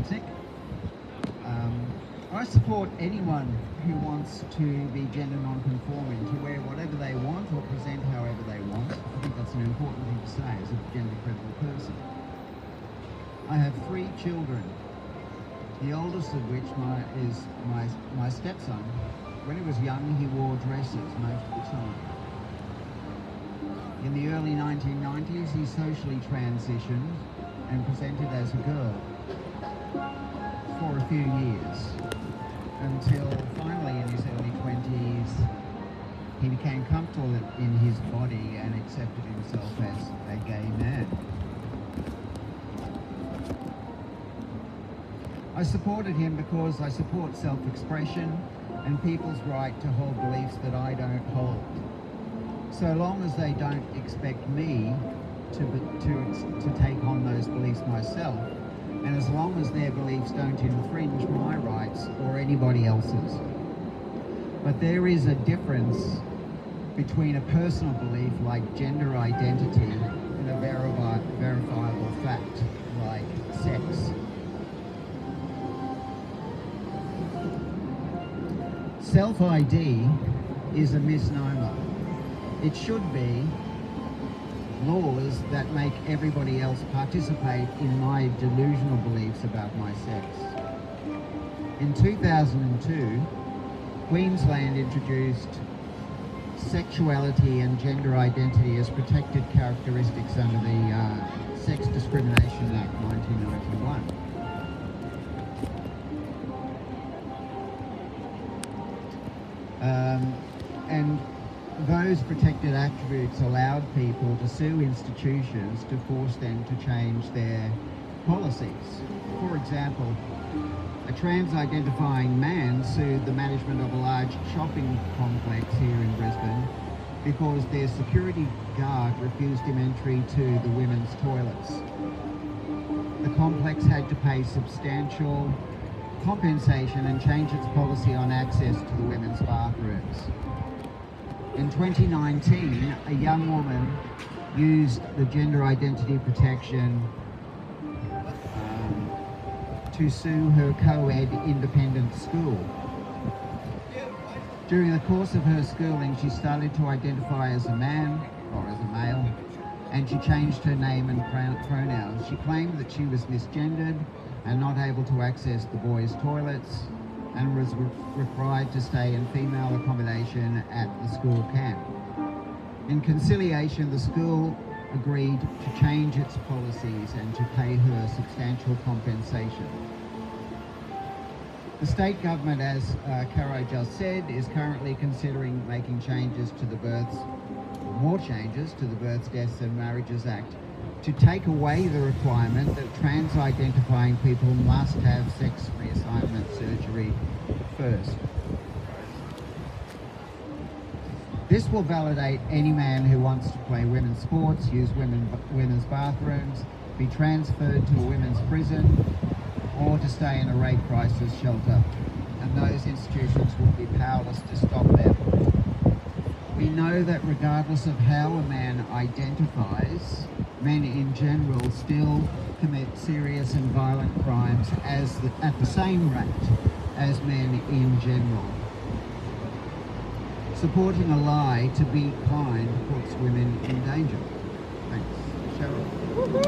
authentic. I support anyone who wants to be gender non-conforming, to wear whatever they want or present however they want. I think that's an important thing to say as a gender-critical person. I have 3 children, the oldest of which is my stepson. When he was young, he wore dresses most of the time. In the early 1990s, he socially transitioned and presented as a girl for a few years, until finally in his early 20s he became comfortable in his body and accepted himself as a gay man. I supported him because I support self-expression and people's right to hold beliefs that I don't hold, so long as they don't expect me to take on those beliefs myself, and as long as their beliefs don't infringe my rights or anybody else's. But there is a difference between a personal belief like gender identity and a verifiable fact like sex. Self-ID is a misnomer. It should be laws that make everybody else participate in my delusional beliefs about my sex. In 2002, Queensland introduced sexuality and gender identity as protected characteristics under the Sex Discrimination Act 1991. And those protected attributes allowed people to sue institutions to force them to change their policies. For example, a trans-identifying man sued the management of a large shopping complex here in Brisbane because their security guard refused him entry to the women's toilets. The complex had to pay substantial compensation and change its policy on access to the women's bathrooms. In 2019, a young woman used the gender identity protection to sue her co-ed independent school. During the course of her schooling, she started to identify as a man or as a male, and she changed her name and pronouns. She claimed that she was misgendered and not able to access the boys' toilets, and was required to stay in female accommodation at the school camp. In conciliation, the school agreed to change its policies and to pay her substantial compensation. The state government, as Caro just said, is currently considering making changes to the more changes to the Births, Deaths and Marriages Act to take away the requirement that trans-identifying people must have sex reassignment surgery first. This will validate any man who wants to play women's sports, use women's bathrooms, be transferred to a women's prison, or to stay in a rape crisis shelter, and those institutions will be powerless to stop them. We know that regardless of how a man identifies, men in general still commit serious and violent crimes at the same rate as men in general. Supporting a lie to be kind puts women in danger. Thanks. Cheryl.